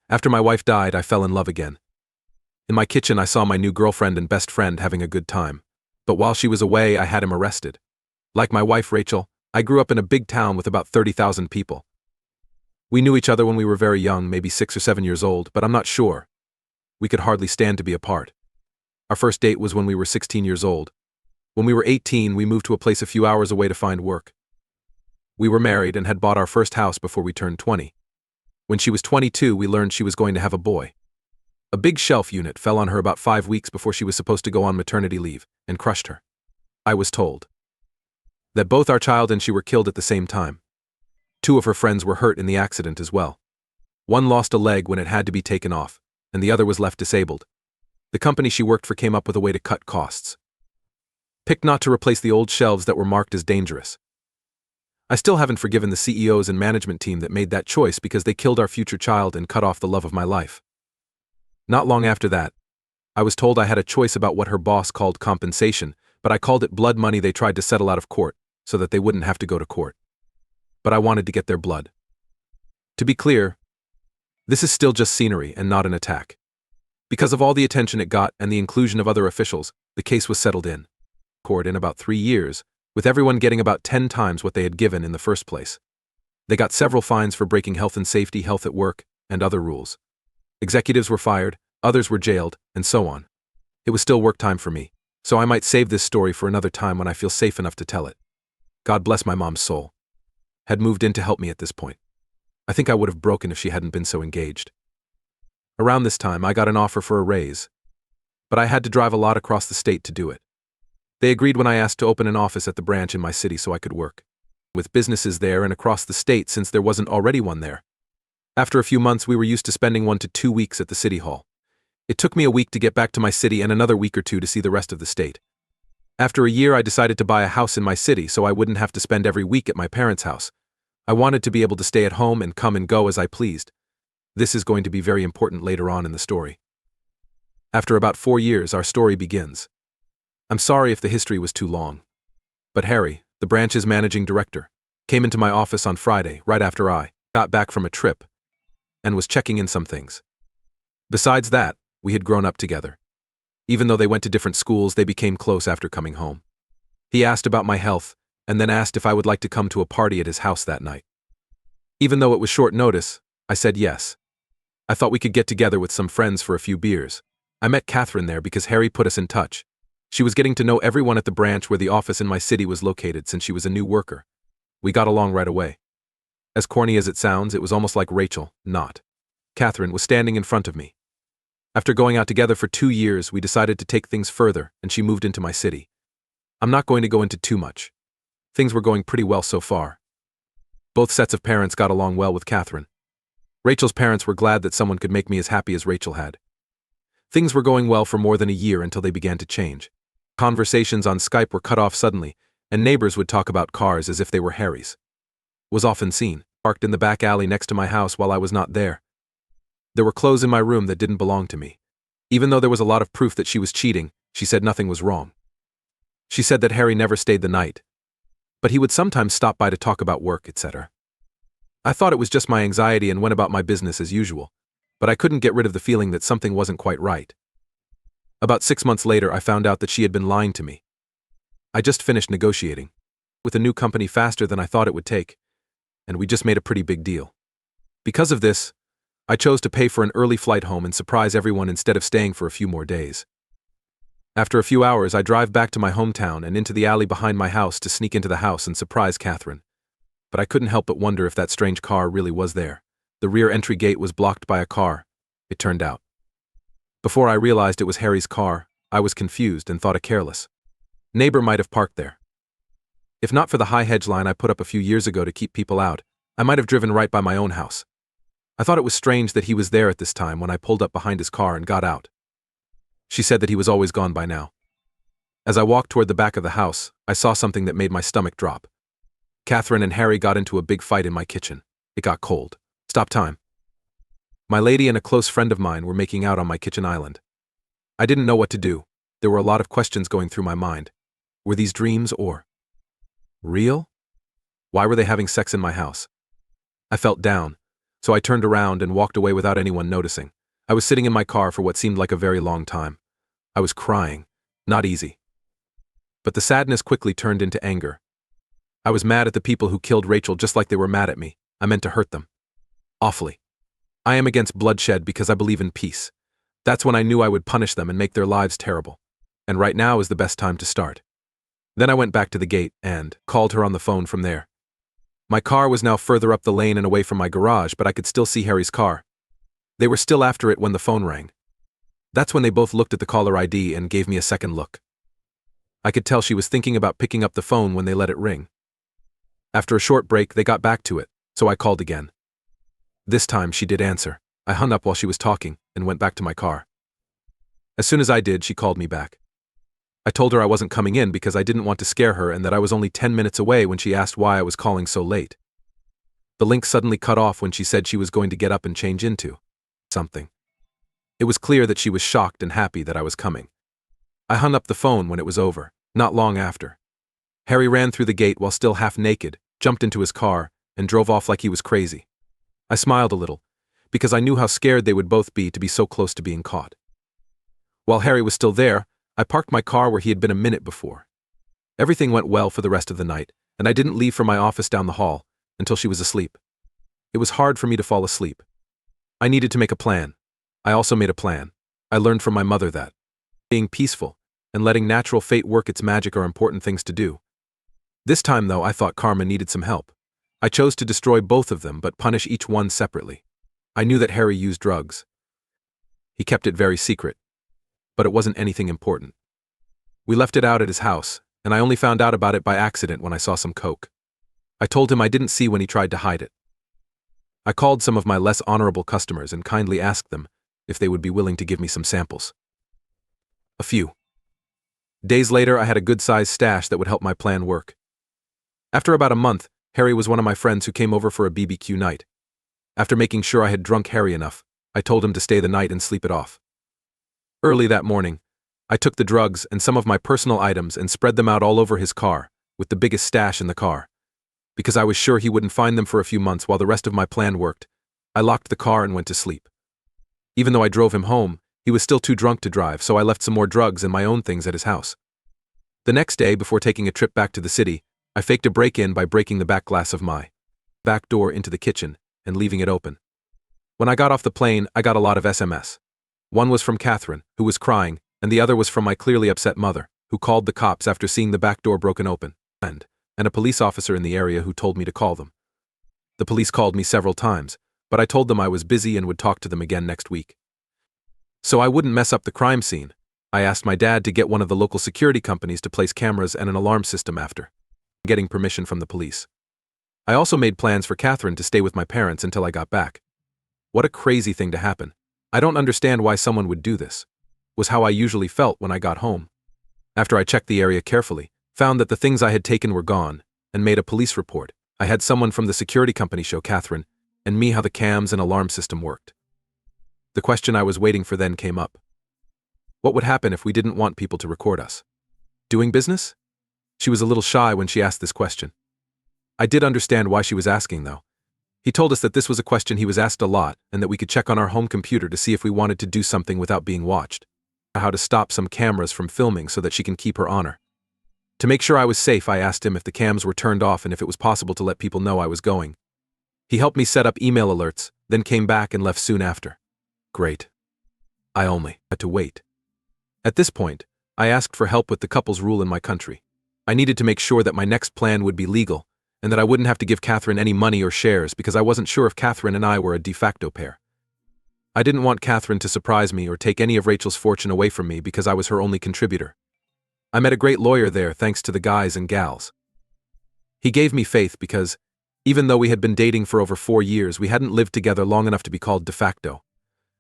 After my wife died, I fell in love again. In my kitchen, I saw my new girlfriend and best friend having a good time. But while she was away, I had him arrested. Like my wife, Rachel, I grew up in a big town with about 30,000 people. We knew each other when we were very young, maybe 6 or 7 years old, but I'm not sure. We could hardly stand to be apart. Our first date was when we were 16 years old. When we were 18, we moved to a place a few hours away to find work. We were married and had bought our first house before we turned 20. When she was 22, we learned she was going to have a boy. A big shelf unit fell on her about 5 weeks before she was supposed to go on maternity leave and crushed her. I was told that both our child and she were killed at the same time. 2 of her friends were hurt in the accident as well. One lost a leg when it had to be taken off, and the other was left disabled. The company she worked for came up with a way to cut costs. Picked not to replace the old shelves that were marked as dangerous. I still haven't forgiven the CEOs and management team that made that choice because they killed our future child and cut off the love of my life. Not long after that, I was told I had a choice about what her boss called compensation, but I called it blood money they tried to settle out of court so that they wouldn't have to go to court. But I wanted to get their blood. To be clear, this is still just scenery and not an attack. Because of all the attention it got and the inclusion of other officials, the case was settled in court in about 3 years, with everyone getting about 10 times what they had given in the first place. They got several fines for breaking health and safety, health at work, and other rules. Executives were fired, others were jailed, and so on. It was still work time for me, so I might save this story for another time when I feel safe enough to tell it. God bless my mom's soul. Had moved in to help me at this point. I think I would have broken if she hadn't been so engaged. Around this time, I got an offer for a raise, but I had to drive a lot across the state to do it. They agreed when I asked to open an office at the branch in my city so I could work with businesses there and across the state since there wasn't already one there. After a few months, we were used to spending 1 to 2 weeks at the city hall. It took me a week to get back to my city and another week or 2 to see the rest of the state. After a year, I decided to buy a house in my city so I wouldn't have to spend every week at my parents' house. I wanted to be able to stay at home and come and go as I pleased. This is going to be very important later on in the story. After about 4 years, our story begins. I'm sorry if the history was too long. But Harry, the branch's managing director, came into my office on Friday, right after I got back from a trip, and was checking in some things. Besides that, we had grown up together. Even though they went to different schools, they became close after coming home. He asked about my health, and then asked if I would like to come to a party at his house that night. Even though it was short notice, I said yes. I thought we could get together with some friends for a few beers. I met Catherine there because Harry put us in touch. She was getting to know everyone at the branch where the office in my city was located since she was a new worker. We got along right away. As corny as it sounds, it was almost like Rachel, not Catherine, was standing in front of me. After going out together for 2 years, we decided to take things further, and she moved into my city. I'm not going to go into too much. Things were going pretty well so far. Both sets of parents got along well with Catherine. Rachel's parents were glad that someone could make me as happy as Rachel had. Things were going well for more than a year until they began to change. Conversations on Skype were cut off suddenly, and neighbors would talk about cars as if they were Harry's. Was often seen, parked in the back alley next to my house while I was not there. There were clothes in my room that didn't belong to me. Even though there was a lot of proof that she was cheating, she said nothing was wrong. She said that Harry never stayed the night, but he would sometimes stop by to talk about work, etc. I thought it was just my anxiety and went about my business as usual, but I couldn't get rid of the feeling that something wasn't quite right. About 6 months later, I found out that she had been lying to me. I just finished negotiating with a new company faster than I thought it would take, and we just made a pretty big deal. Because of this, I chose to pay for an early flight home and surprise everyone instead of staying for a few more days. After a few hours, I drive back to my hometown and into the alley behind my house to sneak into the house and surprise Catherine. But I couldn't help but wonder if that strange car really was there. The rear entry gate was blocked by a car, it turned out. Before I realized it was Harry's car, I was confused and thought a careless neighbor might have parked there. If not for the high hedge line I put up a few years ago to keep people out, I might have driven right by my own house. I thought it was strange that he was there at this time when I pulled up behind his car and got out. She said that he was always gone by now. As I walked toward the back of the house, I saw something that made my stomach drop. Catherine and Harry got into a big fight in my kitchen. It got cold. Stop time. My lady and a close friend of mine were making out on my kitchen island. I didn't know what to do. There were a lot of questions going through my mind. Were these dreams or real? Why were they having sex in my house? I felt down, so I turned around and walked away without anyone noticing. I was sitting in my car for what seemed like a very long time. I was crying. Not easy. But the sadness quickly turned into anger. I was mad at the people who killed Rachel just like they were mad at me. I meant to hurt them. Awfully. I am against bloodshed because I believe in peace. That's when I knew I would punish them and make their lives terrible. And right now is the best time to start. Then I went back to the gate and called her on the phone from there. My car was now further up the lane and away from my garage, but I could still see Harry's car. They were still after it when the phone rang. That's when they both looked at the caller ID and gave me a second look. I could tell she was thinking about picking up the phone when they let it ring. After a short break, they got back to it, so I called again. This time she did answer. I hung up while she was talking and went back to my car. As soon as I did, she called me back. I told her I wasn't coming in because I didn't want to scare her and that I was only 10 minutes away when she asked why I was calling so late. The link suddenly cut off when she said she was going to get up and change into something. It was clear that she was shocked and happy that I was coming. I hung up the phone when it was over, not long after. Harry ran through the gate while still half naked, jumped into his car, and drove off like he was crazy. I smiled a little, because I knew how scared they would both be to be so close to being caught. While Harry was still there, I parked my car where he had been a minute before. Everything went well for the rest of the night, and I didn't leave for my office down the hall until she was asleep. It was hard for me to fall asleep. I needed to make a plan. I also made a plan. I learned from my mother that being peaceful and letting natural fate work its magic are important things to do. This time, though, I thought karma needed some help. I chose to destroy both of them but punish each one separately. I knew that Harry used drugs. He kept it very secret, but it wasn't anything important. We left it out at his house, and I only found out about it by accident when I saw some coke. I told him I didn't see when he tried to hide it. I called some of my less honorable customers and kindly asked them if they would be willing to give me some samples. A few days later, I had a good-sized stash that would help my plan work. After about a month, Harry was one of my friends who came over for a BBQ night. After making sure I had drunk Harry enough, I told him to stay the night and sleep it off. Early that morning, I took the drugs and some of my personal items and spread them out all over his car, with the biggest stash in the car. Because I was sure he wouldn't find them for a few months while the rest of my plan worked, I locked the car and went to sleep. Even though I drove him home, he was still too drunk to drive, so I left some more drugs and my own things at his house. The next day, before taking a trip back to the city, I faked a break-in by breaking the back glass of my back door into the kitchen and leaving it open. When I got off the plane, I got a lot of SMS. One was from Catherine, who was crying, and the other was from my clearly upset mother, who called the cops after seeing the back door broken open, and a police officer in the area who told me to call them. The police called me several times, but I told them I was busy and would talk to them again next week. So I wouldn't mess up the crime scene. I asked my dad to get one of the local security companies to place cameras and an alarm system after getting permission from the police. I also made plans for Catherine to stay with my parents until I got back. What a crazy thing to happen. I don't understand why someone would do this. Was how I usually felt when I got home. After I checked the area carefully, found that the things I had taken were gone, and made a police report, I had someone from the security company show Catherine and me how the cams and alarm system worked. The question I was waiting for then came up. What would happen if we didn't want people to record us? Doing business? She was a little shy when she asked this question. I did understand why she was asking, though. He told us that this was a question he was asked a lot and that we could check on our home computer to see if we wanted to do something without being watched. How to stop some cameras from filming so that she can keep her honor. To make sure I was safe, I asked him if the cams were turned off and if it was possible to let people know I was going. He helped me set up email alerts, then came back and left soon after. Great. I only had to wait. At this point, I asked for help with the couple's rule in my country. I needed to make sure that my next plan would be legal, and that I wouldn't have to give Catherine any money or shares because I wasn't sure if Catherine and I were a de facto pair. I didn't want Catherine to surprise me or take any of Rachel's fortune away from me because I was her only contributor. I met a great lawyer there thanks to the guys and gals. He gave me faith because, even though we had been dating for over 4 years, we hadn't lived together long enough to be called de facto.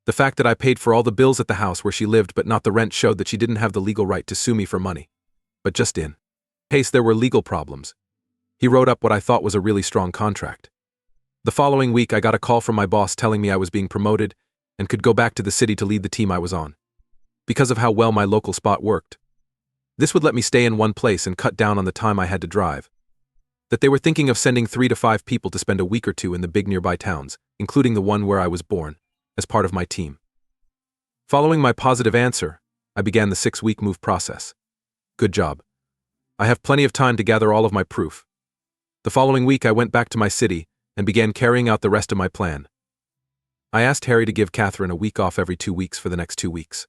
The fact that I paid for all the bills at the house where she lived but not the rent showed that she didn't have the legal right to sue me for money. But just in case there were legal problems, he wrote up what I thought was a really strong contract. The following week, I got a call from my boss telling me I was being promoted and could go back to the city to lead the team I was on. Because of how well my local spot worked. This would let me stay in one place and cut down on the time I had to drive. that they were thinking of sending 3 to 5 people to spend a week or two in the big nearby towns, including the one where I was born, as part of my team. Following my positive answer, I began the 6-week move process. Good job. I have plenty of time to gather all of my proof. The following week I went back to my city and began carrying out the rest of my plan. I asked Harry to give Catherine a week off every 2 weeks for the next 2 weeks.